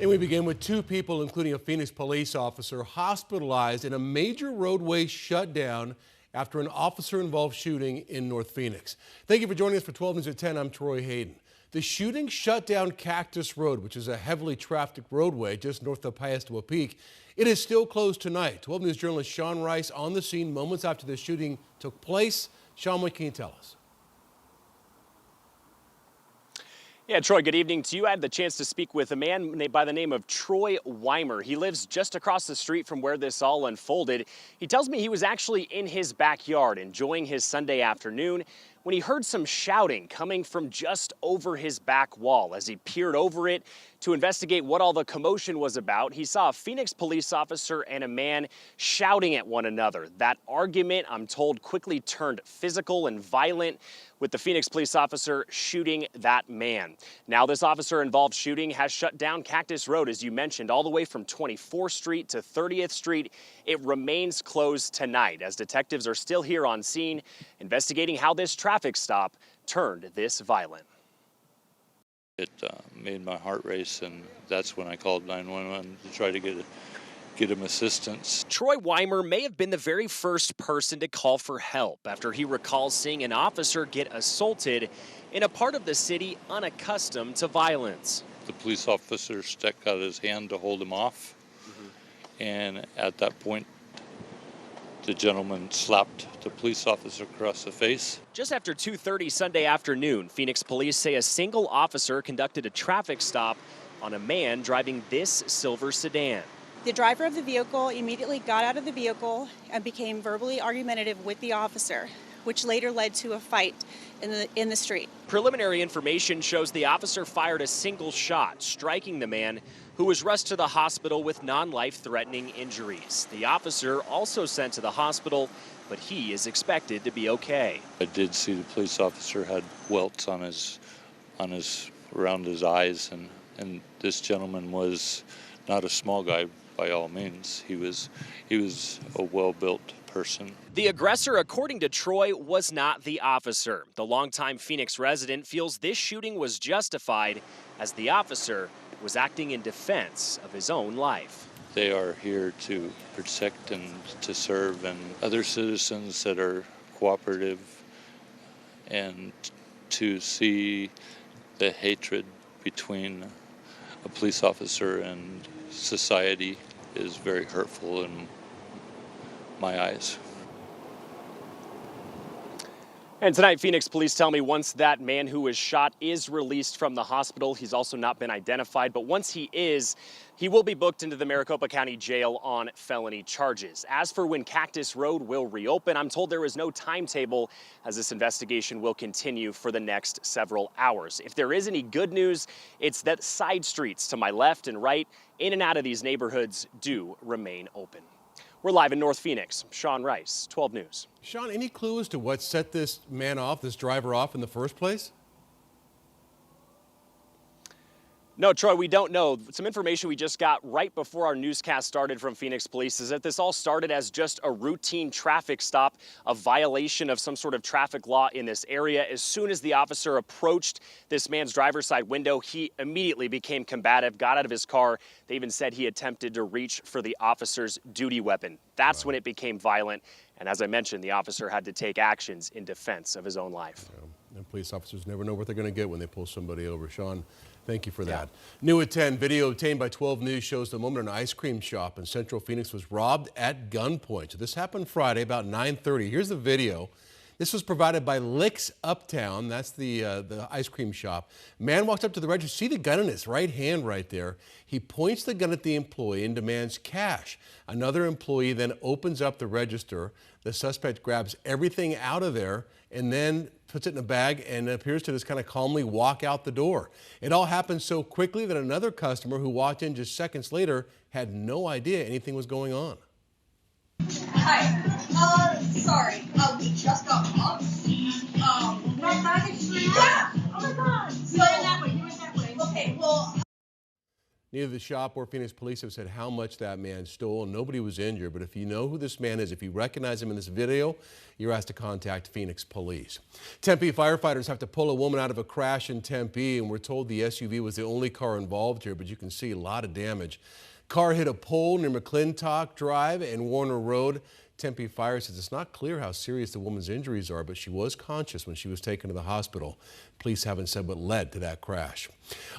And we begin with two people, including a Phoenix police officer, hospitalized in a major roadway shutdown after an officer-involved shooting in North Phoenix. Thank you for joining us for 12 News at 10. I'm Troy Hayden. The shooting shut down Cactus Road, which is a heavily trafficked roadway just north of Piestewa Peak. It is still closed tonight. 12 News journalist Sean Rice on the scene moments after the shooting took place. Sean, what can you tell us? Yeah, Troy, good evening to you. I had the chance to speak with a man by the name of Troy Weimer. He lives just across the street from where this all unfolded. He tells me he was actually in his backyard enjoying his Sunday afternoon when he heard some shouting coming from just over his back wall. As he peered over it to investigate what all the commotion was about, he saw a Phoenix police officer and a man shouting at one another. That argument, I'm told, quickly turned physical and violent, with the Phoenix police officer shooting that man. Now, this officer-involved shooting has shut down Cactus Road, as you mentioned, all the way from 24th Street to 30th Street. It remains closed tonight, as detectives are still here on scene investigating how this traffic stop turned this violent. It made my heart race, and that's when I called 911 to try to get him assistance. Troy Weimer may have been the very first person to call for help after he recalls seeing an officer get assaulted in a part of the city unaccustomed to violence. The police officer stuck out his hand to hold him off, and at that point, the gentleman slapped the police officer across the face. Just after 2:30 Sunday afternoon, Phoenix police say a single officer conducted a traffic stop on a man driving this silver sedan. The driver of the vehicle immediately got out of the vehicle and became verbally argumentative with the officer, which later led to a fight in the street. Preliminary information shows the officer fired a single shot, striking the man, who was rushed to the hospital with non-life-threatening injuries. The officer also sent to the hospital, but he is expected to be okay. I did see the police officer had welts on around his eyes, and this gentleman was not a small guy by all means. He was a well-built person. The aggressor, according to Troy, was not the officer. The longtime Phoenix resident feels this shooting was justified as the officer was acting in defense of his own life. They are here to protect and to serve, and other citizens that are cooperative, and to see the hatred between a police officer and society is very hurtful in my eyes. And tonight, Phoenix police tell me once that man who was shot is released from the hospital, he's also not been identified, but once he is, he will be booked into the Maricopa County Jail on felony charges. As for when Cactus Road will reopen, I'm told there is no timetable, as this investigation will continue for the next several hours. If there is any good news, it's that side streets to my left and right, in and out of these neighborhoods, do remain open. We're live in North Phoenix. Sean Rice, 12 News. Sean, any clue as to what set this man off, this driver off in the first place? No, Troy, we don't know. Some information we just got right before our newscast started from Phoenix Police is that this all started as just a routine traffic stop, a violation of some sort of traffic law in this area. As soon as the officer approached this man's driver's side window, he immediately became combative, got out of his car. They even said he attempted to reach for the officer's duty weapon. That's when it became violent. And as I mentioned, the officer had to take actions in defense of his own life. Yeah. And police officers never know what they're going to get when they pull somebody over. Sean, thank you for that. New at 10, video obtained by 12 News shows the moment an ice cream shop in Central Phoenix was robbed at gunpoint. So this happened Friday about 9:30. Here's the video. This was provided by Licks Uptown. That's the ice cream shop. Man walks up to the register. See the gun in his right hand right there. He points the gun at the employee and demands cash. Another employee then opens up the register. The suspect grabs everything out of there and then puts it in a bag and appears to just kind of calmly walk out the door. It all happened so quickly that another customer who walked in just seconds later had no idea anything was going on. Hi. Sorry. We just got robbed. Not that extreme. Yeah. Oh my God. You went that way. Okay. Well. Neither the shop or Phoenix police have said how much that man stole, and nobody was injured. But if you know who this man is, if you recognize him in this video, you're asked to contact Phoenix police. Tempe firefighters have to pull a woman out of a crash in Tempe, and we're told the SUV was the only car involved here, but you can see a lot of damage. Car hit a pole near McClintock Drive and Warner Road. Tempe Fire says it's not clear how serious the woman's injuries are, but she was conscious when she was taken to the hospital. Police haven't said what led to that crash.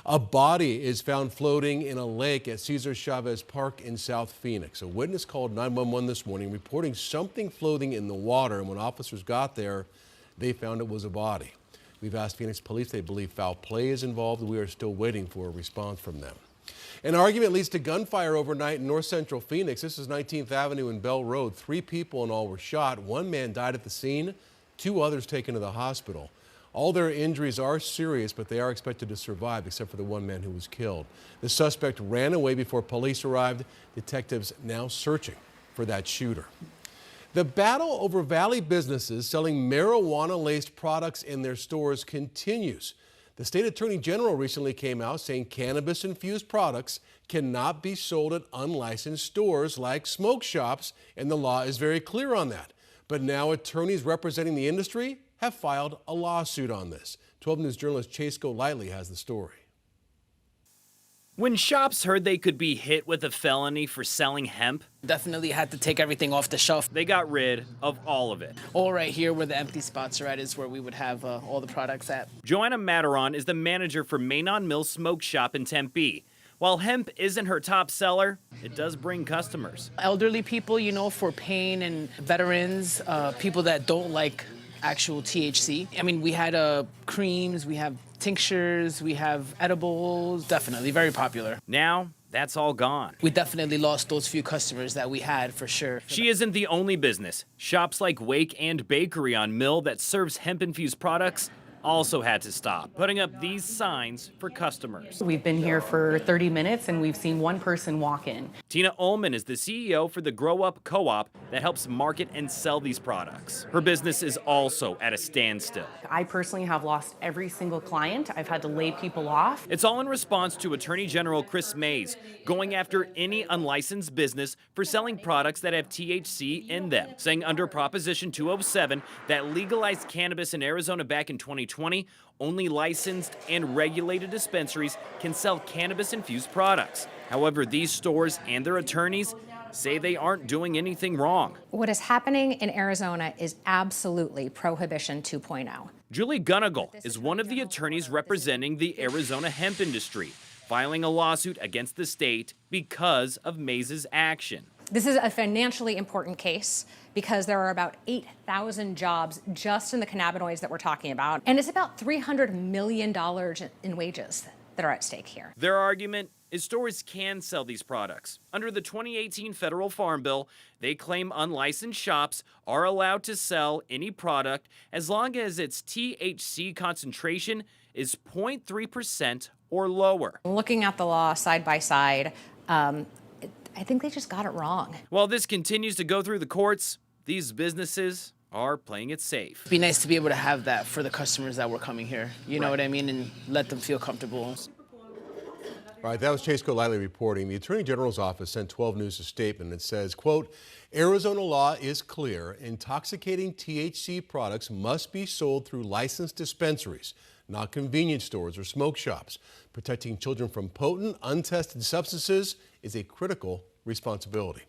A body is found floating in a lake at Cesar Chavez Park in South Phoenix. A witness called 911 this morning reporting something floating in the water, and when officers got there, they found it was a body. We've asked Phoenix police. They believe foul play is involved, and we are still waiting for a response from them. An argument leads to gunfire overnight in north central Phoenix. This is 19th Avenue and Bell Road. 3 people in all were shot. 1 man died at the scene, 2 others taken to the hospital. All their injuries are serious, but they are expected to survive, except for the 1 man who was killed. The suspect ran away before police arrived. Detectives now searching for that shooter. The battle over Valley businesses selling marijuana-laced products in their stores continues. The state attorney general recently came out saying cannabis-infused products cannot be sold at unlicensed stores like smoke shops, and the law is very clear on that. But now attorneys representing the industry have filed a lawsuit on this. 12 News journalist Chase Golightly has the story. When shops heard they could be hit with a felony for selling hemp, definitely had to take everything off the shelf. they got rid of all of it. All right here where the empty spots are at is where we would have all the products at. Joanna Mataron is the manager for Mainon Mill Smoke Shop in Tempe. While hemp isn't her top seller, it does bring customers. Elderly people, you know, for pain, and veterans, people that don't like actual THC. I mean, we had creams, we have tinctures, we have edibles, definitely very popular. Now, that's all gone. We definitely lost those few customers that we had for sure. She isn't the only business. Shops like Wake and Bakery on Mill that serves hemp-infused products also had to stop, putting up these signs for customers. We've been here for 30 minutes and we've seen 1 person walk in. Tina Ullman is the CEO for the Grow Up Co-op that helps market and sell these products. Her business is also at a standstill. I personally have lost every single client. I've had to lay people off. It's all in response to Attorney General Chris Mays going after any unlicensed business for selling products that have THC in them, saying under Proposition 207 that legalized cannabis in Arizona back in 2020, only licensed and regulated dispensaries can sell cannabis-infused products. However, these stores and their attorneys say they aren't doing anything wrong. What is happening in Arizona is absolutely Prohibition 2.0. Julie Gunnagle is one of the attorneys representing the Arizona hemp industry, filing a lawsuit against the state because of Mays' action. This is a financially important case because there are about 8,000 jobs just in the cannabinoids that we're talking about, and it's about $300 million in wages that are at stake here. Their argument is stores can sell these products. Under the 2018 federal farm bill, they claim unlicensed shops are allowed to sell any product as long as its THC concentration is 0.3% or lower. Looking at the law side by side, I think they just got it wrong. While this continues to go through the courts, these businesses are playing it safe. It'd be nice to be able to have that for the customers that were coming here. You know what I mean? And let them feel comfortable. All right, that was Chase Golightly reporting. The Attorney General's office sent 12 News a statement that says, quote, Arizona law is clear. Intoxicating THC products must be sold through licensed dispensaries, not convenience stores or smoke shops. Protecting children from potent, untested substances is a critical responsibility.